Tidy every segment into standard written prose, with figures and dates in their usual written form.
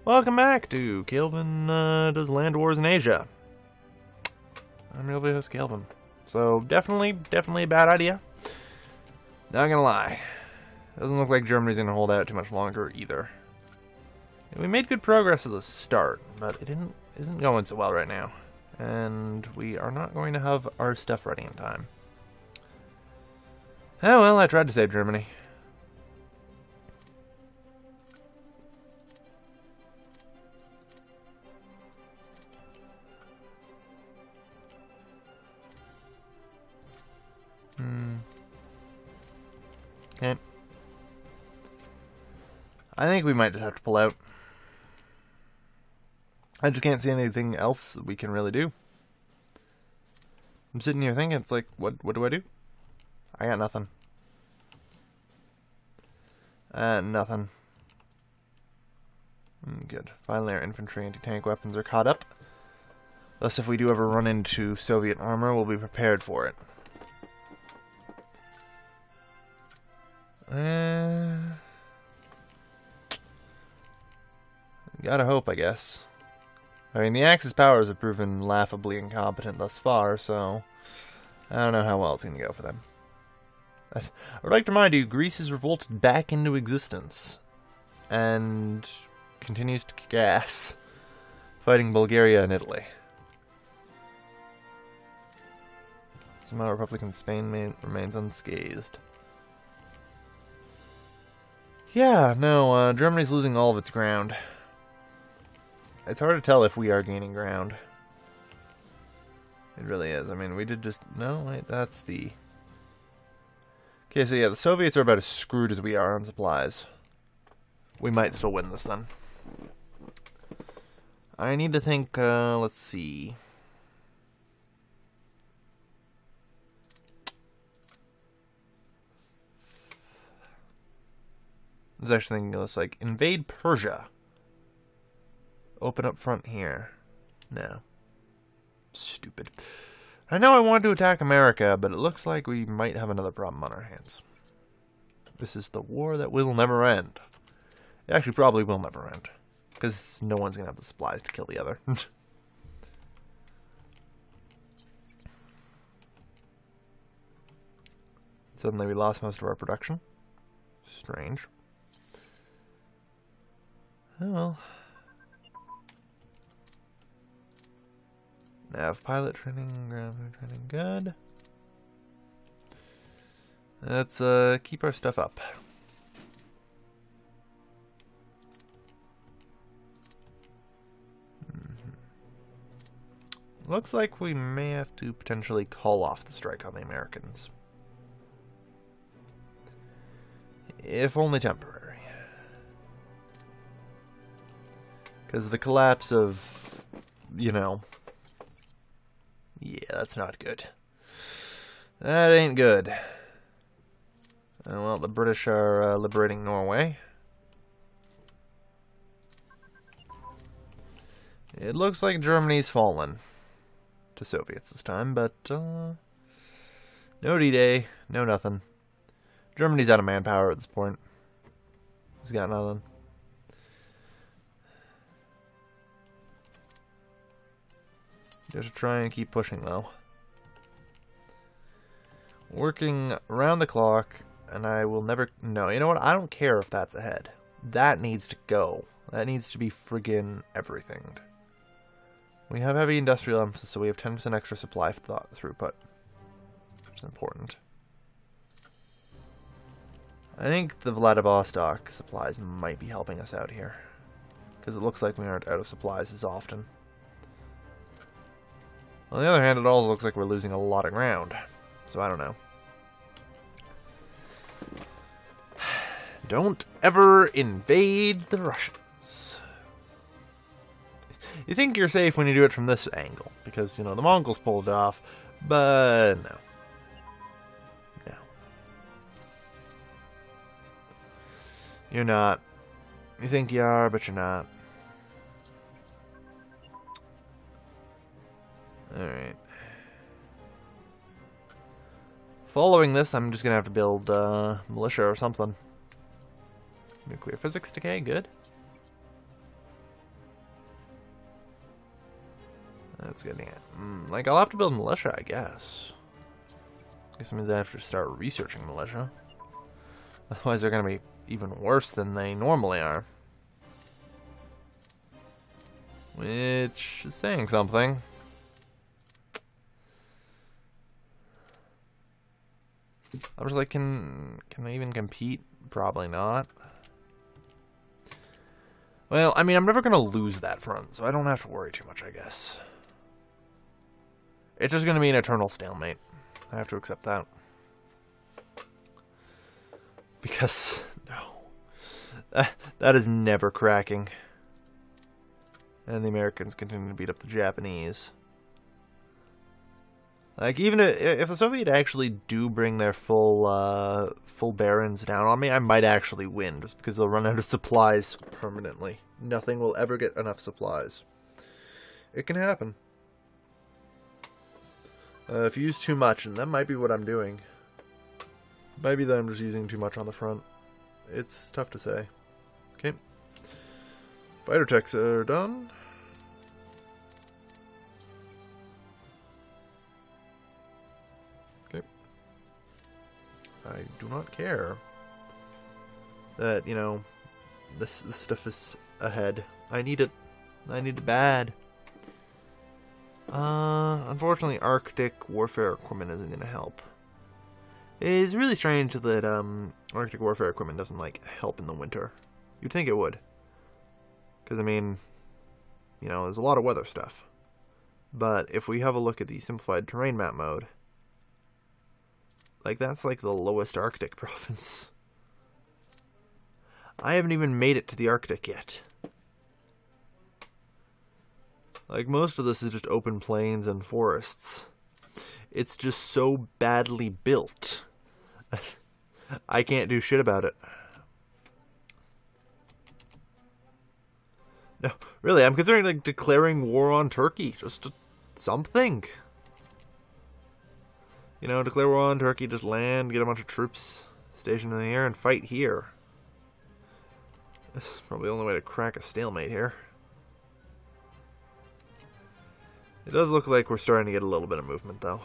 Welcome back to Calvin Does Land Wars in Asia. I'm your host, Calvin. So, definitely a bad idea. Not gonna lie. Doesn't look like Germany's gonna hold out too much longer either. We made good progress at the start, but it isn't going so well right now. And we are not going to have our stuff ready in time. Oh well, I tried to save Germany. Okay. I think we might just have to pull out. I just can't see anything else we can really do. I'm sitting here thinking, it's like, what do I do? I got nothing. Nothing. Good. Finally, our infantry anti-tank weapons are caught up. Thus, if we do ever run into Soviet armor, we'll be prepared for it. Gotta hope, I guess. I mean, the Axis powers have proven laughably incompetent thus far, so I don't know how well it's going to go for them. I would like to remind you, Greece has revolted back into existence and continues to kick ass, fighting Bulgaria and Italy. Somehow Republican Spain remains unscathed. Yeah, no, Germany's losing all of its ground. It's hard to tell if we are gaining ground. It really is. I mean, we did just... No, wait, that's the... Okay, so yeah, the Soviets are about as screwed as we are on supplies. We might still win this, then. I need to think, let's see... I was actually thinking, let's like, invade Persia. Open up front here. No. Stupid. I know I wanted to attack America, but it looks like we might have another problem on our hands. This is the war that will never end. It actually probably will never end. Because no one's going to have the supplies to kill the other. Suddenly we lost most of our production. Strange. Oh well. Nav pilot training, ground training, good. Let's keep our stuff up. Looks like we may have to potentially call off the strike on the Americans. If only temporary. Because the collapse of, you know... Yeah, that's not good. That ain't good. Well, the British are liberating Norway. It looks like Germany's fallen to Soviets this time, but no D-Day, no nothing. Germany's out of manpower at this point. He's got nothing. Just try and keep pushing, though. Working around the clock, and I will never... No, you know what? I don't care if that's ahead. That needs to go. That needs to be friggin' everything. We have heavy industrial emphasis, so we have 10% extra supply throughput. Which is important. I think the Vladivostok supplies might be helping us out here. Because it looks like we aren't out of supplies as often. On the other hand, it also looks like we're losing a lot of ground. So I don't know. Don't ever invade the Russians. You think you're safe when you do it from this angle. Because, you know, the Mongols pulled it off. But no. No. You're not. You think you are, but you're not. Alright. Following this, I'm just going to have to build militia or something. Nuclear physics decay, good. That's good. Like, I'll have to build militia, I guess. I guess that means I have to start researching militia. Otherwise, they're going to be even worse than they normally are. Which is saying something. I'm just like, can they even compete? Probably not. Well, I mean, I'm never going to lose that front, so I don't have to worry too much, I guess. It's just going to be an eternal stalemate. I have to accept that. Because, no. That is never cracking. And the Americans continue to beat up the Japanese. Like, even if the Soviets actually do bring their full barons down on me, I might actually win, just because they'll run out of supplies permanently. Nothing will ever get enough supplies. It can happen. If you use too much, and that might be what I'm doing. Might be that I'm just using too much on the front. It's tough to say. Okay. Fighter techs are done. Okay. I do not care that, you know, this stuff is ahead. I need it. I need it bad. Unfortunately, Arctic warfare equipment isn't going to help. It's really strange that Arctic warfare equipment doesn't, like, help in the winter. You'd think it would. Because, I mean, you know, there's a lot of weather stuff. But if we have a look at the simplified terrain map mode, like, that's like the lowest Arctic province. I haven't even made it to the Arctic yet. Like, most of this is just open plains and forests. It's just so badly built. I can't do shit about it. No, really, I'm considering, like, declaring war on Turkey. Just something. You know, declare war on Turkey, just land, get a bunch of troops stationed in the air, and fight here. This is probably the only way to crack a stalemate here. It does look like we're starting to get a little bit of movement, though.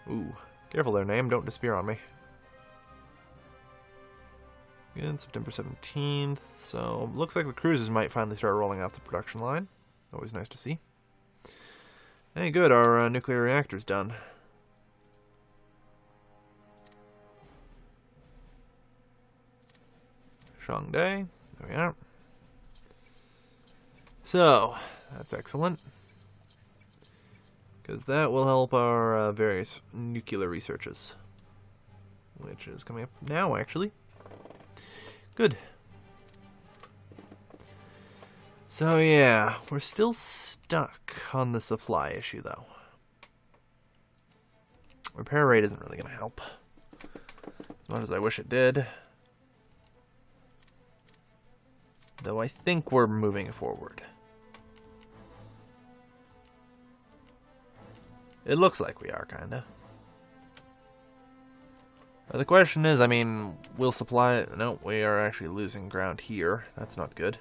Ooh, careful there, name. Don't disappear on me. Good, September 17th. So, looks like the cruisers might finally start rolling off the production line. Always nice to see. Hey, good. Our nuclear reactor's done. Shangdae. There we are. So, that's excellent. Because that will help our various nuclear researches. Which is coming up now, actually. Good. So, yeah. We're still stuck on the supply issue, though. Repair rate isn't really going to help. As much as I wish it did. Though I think we're moving forward. It looks like we are, kinda. The question is, I mean, will supply... No, we are actually losing ground here. That's not good.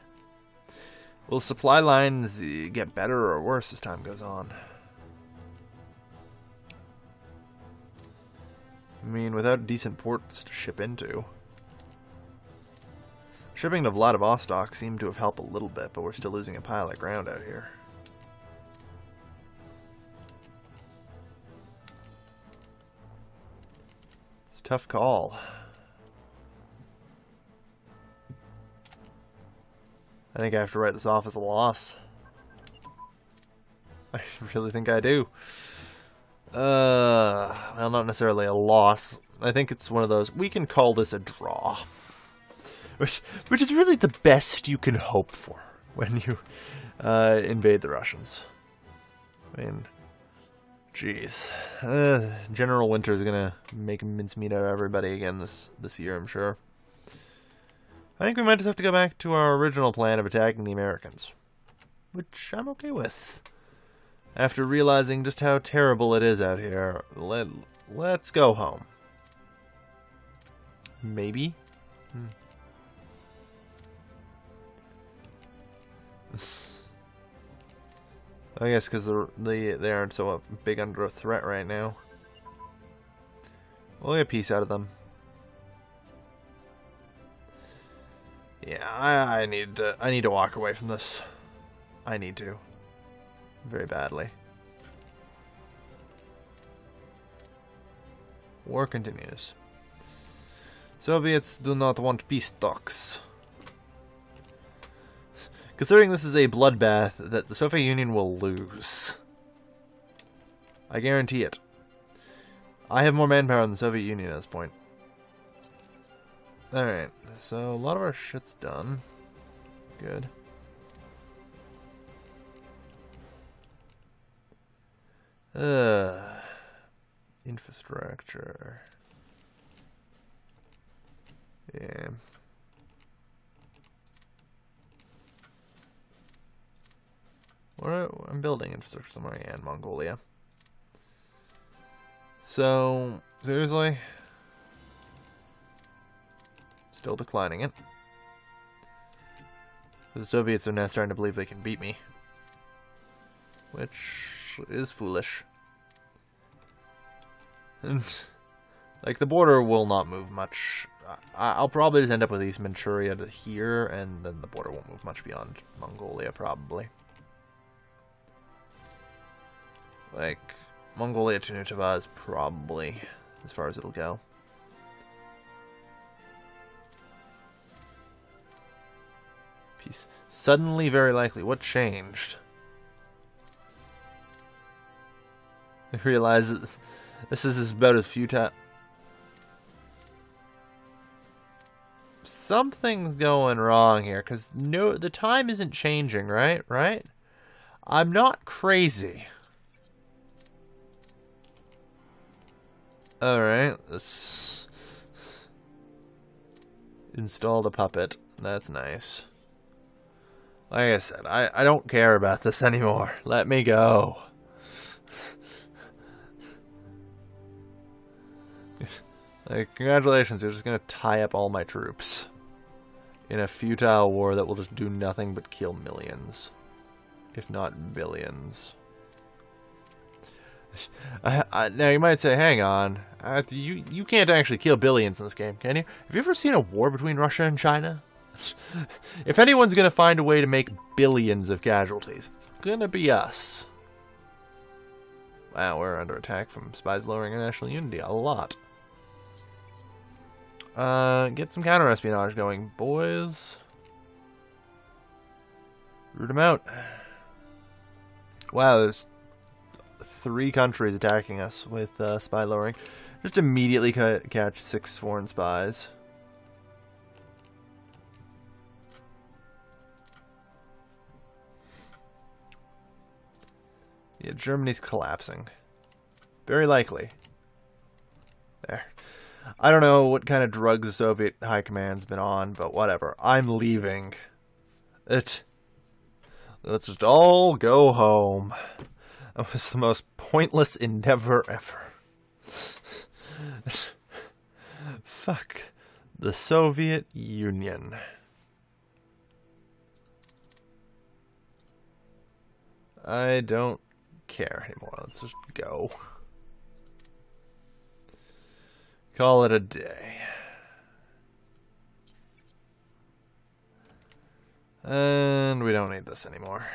Will supply lines get better or worse as time goes on? I mean, without decent ports to ship into... Shipping to Vladivostok seemed to have helped a little bit, but we're still losing a pile of ground out here. It's a tough call. I think I have to write this off as a loss. I really think I do. Well, not necessarily a loss. I think it's one of those, we can call this a draw. Which is really the best you can hope for when you invade the Russians. I mean, jeez. General Winter's gonna make mincemeat out of everybody again this year, I'm sure. I think we might just have to go back to our original plan of attacking the Americans. Which I'm okay with. After realizing just how terrible it is out here, let's go home. Maybe? I guess because they aren't so big under a threat right now. We'll get peace out of them. Yeah, I need to walk away from this. I need to. Very badly. War continues. Soviets do not want peace talks. Considering this is a bloodbath that the Soviet Union will lose. I guarantee it. I have more manpower than the Soviet Union at this point. Alright, so a lot of our shit's done. Good. Infrastructure. Yeah. I'm building infrastructure somewhere in Mongolia. So, seriously? Still declining it. The Soviets are now starting to believe they can beat me. Which is foolish. And, like, the border will not move much. I'll probably just end up with East Manchuria to here, and then the border won't move much beyond Mongolia, probably. Like, Mongolia to Nutava is probably as far as it'll go. Peace. Suddenly very likely. What changed? I realize that this is about as futile. Something's going wrong here, because no, the time isn't changing, right? Right? I'm not crazy. Alright, this installed a puppet. That's nice. Like I said, I don't care about this anymore. Let me go. Like, congratulations, you're just gonna tie up all my troops in a futile war that will just do nothing but kill millions, if not billions. Now you might say, hang on, you can't actually kill billions in this game, can you? Have you ever seen a war between Russia and China? If anyone's gonna find a way to make billions of casualties, it's gonna be us. Wow, we're under attack from spies lowering our national unity a lot. Get some counter-espionage going, boys. Root them out. Wow, there's 3 countries attacking us with spy lowering. Just immediately catch 6 foreign spies. Yeah, Germany's collapsing. Very likely. There. I don't know what kind of drugs the Soviet High Command's been on, but whatever. I'm leaving. Let's just all go home. That was the most pointless endeavor ever. Fuck the Soviet Union. I don't care anymore. Let's just go. Call it a day. And we don't need this anymore.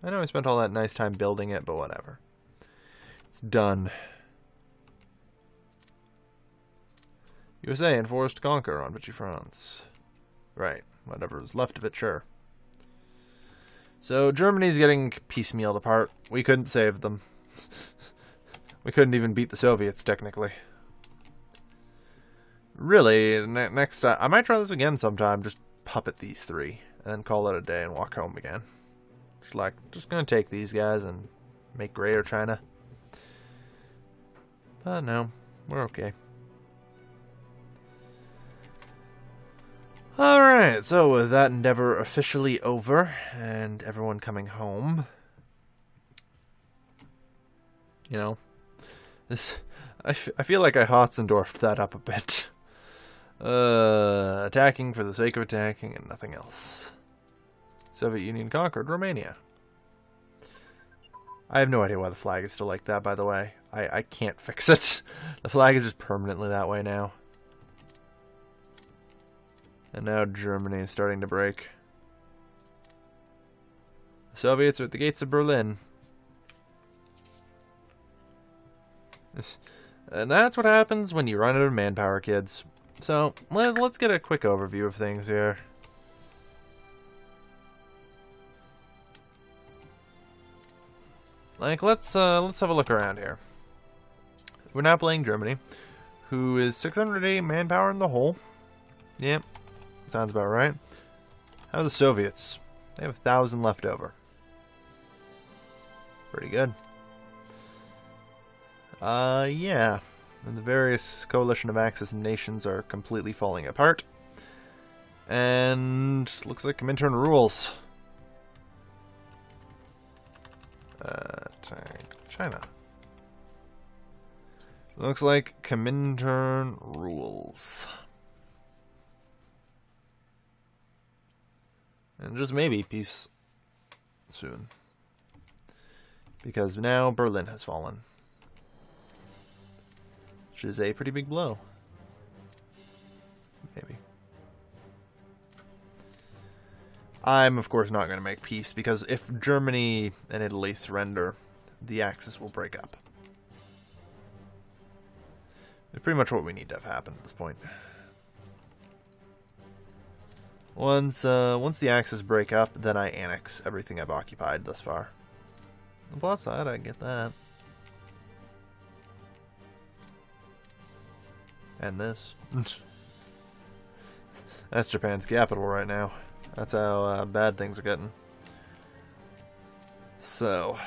I know we spent all that nice time building it, but whatever. It's done. USA enforced Conquer on Vichy France. Right. Whatever was left of it, sure. So Germany's getting piecemealed apart. We couldn't save them. We couldn't even beat the Soviets, technically. Really, next time... I might try this again sometime. Just puppet these 3. And then call it a day and walk home again. Just like, just gonna take these guys and make Greater China. But no, we're okay. Alright, so with that endeavor officially over, and everyone coming home... You know... I feel like I Hotzendorfed that up a bit. Attacking for the sake of attacking and nothing else. Soviet Union conquered Romania. I have no idea why the flag is still like that, by the way. I can't fix it. The flag is just permanently that way now. And now Germany is starting to break. The Soviets are at the gates of Berlin. And that's what happens when you run out of manpower, kids. So, let's get a quick overview of things here. Like, let's have a look around here. We're now playing Germany, who is 680 manpower in the whole. Yep, sounds about right. How are the Soviets? They have 1,000 left over. Pretty good. Yeah. And the various coalition of Axis nations are completely falling apart. And looks like Comintern rules. China. Looks like Comintern rules. And just maybe peace soon. Because now Berlin has fallen. Which is a pretty big blow. Maybe. I'm, of course, not going to make peace, because if Germany and Italy surrender, the Axis will break up. It's pretty much what we need to have happen at this point. Once the Axis break up, then I annex everything I've occupied thus far. On the plus side, I get that. And this. That's Japan's capital right now. That's how bad things are getting. So,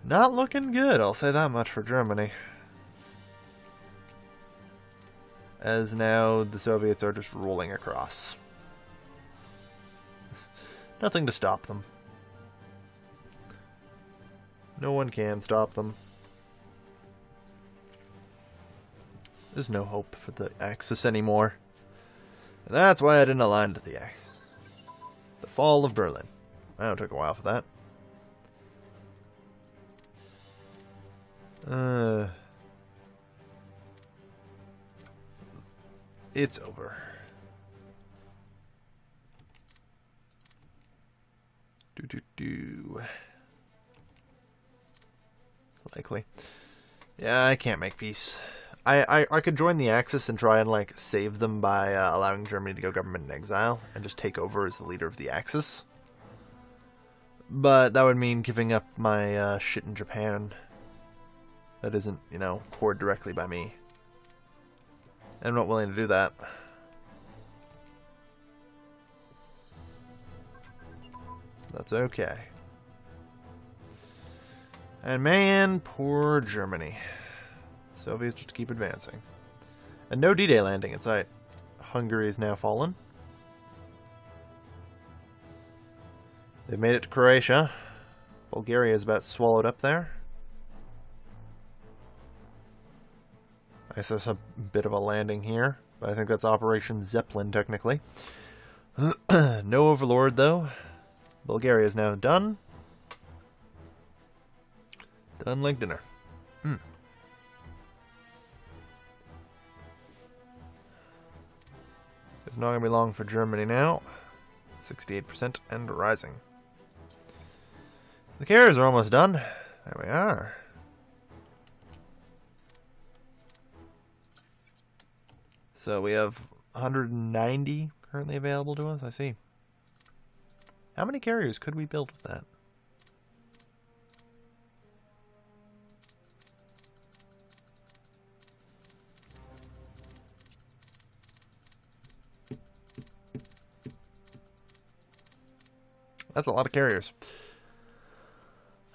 not looking good, I'll say that much for Germany. As now the Soviets are just rolling across. Nothing to stop them. No one can stop them. There's no hope for the Axis anymore. And that's why I didn't align to the Axis. The fall of Berlin. Well, it took a while for that. It's over. Likely. Yeah, I can't make peace. I could join the Axis and try and, like, save them by allowing Germany to go government in exile and just take over as the leader of the Axis. But that would mean giving up my shit in Japan that isn't, you know, poured directly by me. I'm not willing to do that. That's okay. And man, poor Germany. Soviets just keep advancing. And no D-Day landing in sight. Hungary is now fallen. They've made it to Croatia. Bulgaria is about swallowed up there. I guess there's a bit of a landing here, but I think that's Operation Zeppelin, technically. No Overlord, though. Bulgaria is now done. Done like dinner. It's not going to be long for Germany now. 68% and rising. The carriers are almost done. There we are. So we have 190 currently available to us, I see. How many carriers could we build with that? That's a lot of carriers.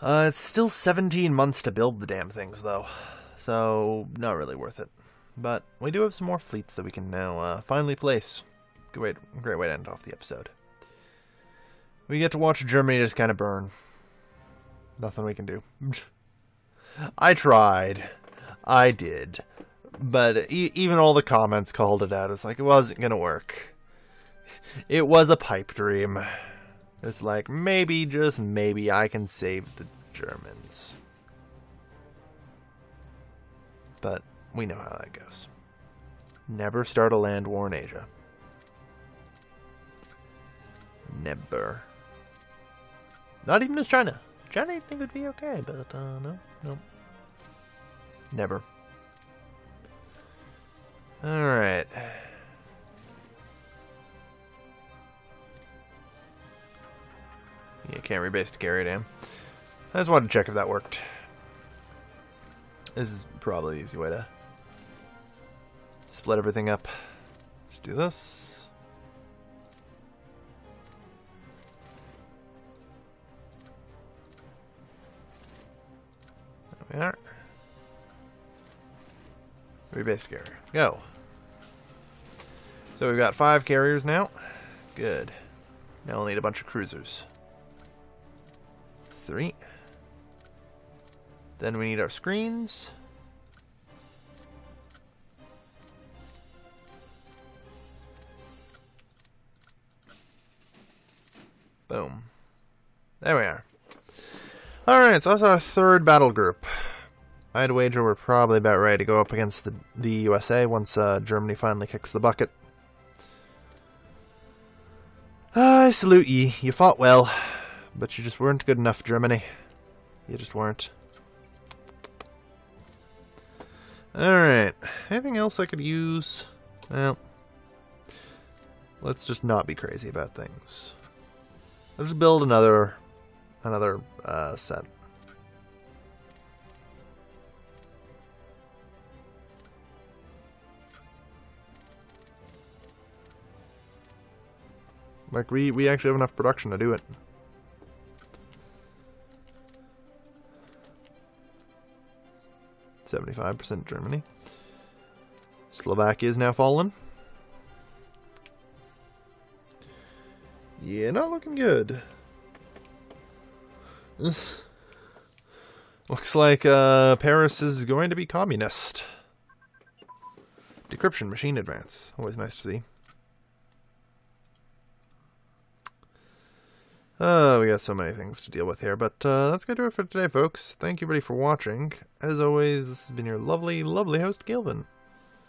It's still 17 months to build the damn things, though. So, not really worth it. But we do have some more fleets that we can now finally place. Great way to end off the episode. We get to watch Germany just kind of burn. Nothing we can do. I tried. I did. But even all the comments called it out. It's like, it wasn't gonna work. It was a pipe dream. It's like, maybe, just maybe, I can save the Germans. But we know how that goes. Never start a land war in Asia. Never. Not even as China. China I think would be okay, but no. Never. Alright. Yeah, can't rebase to carry, damn. I just wanted to check if that worked. This is probably the easy way to split everything up. Just do this. There we are. Rebase carrier. Go. So we've got 5 carriers now. Good. Now we'll need a bunch of cruisers. 3. Then we need our screens. Boom. There we are. Alright, so that's our 3rd battle group. I'd wager we're probably about ready to go up against the USA once Germany finally kicks the bucket. I salute ye. You fought well. But you just weren't good enough, Germany. You just weren't. Alright. Anything else I could use? Well, let's just not be crazy about things. I'll just build another set. Like, we actually have enough production to do it. %75% Germany. Slovakia is now fallen. Yeah, not looking good. This looks like Paris is going to be communist. Decryption machine advance. Always nice to see. We got so many things to deal with here, but that's going to do it for today, folks. Thank you, everybody, for watching. As always, this has been your lovely, lovely host, Gilvin.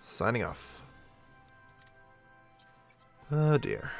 Signing off. Oh, dear.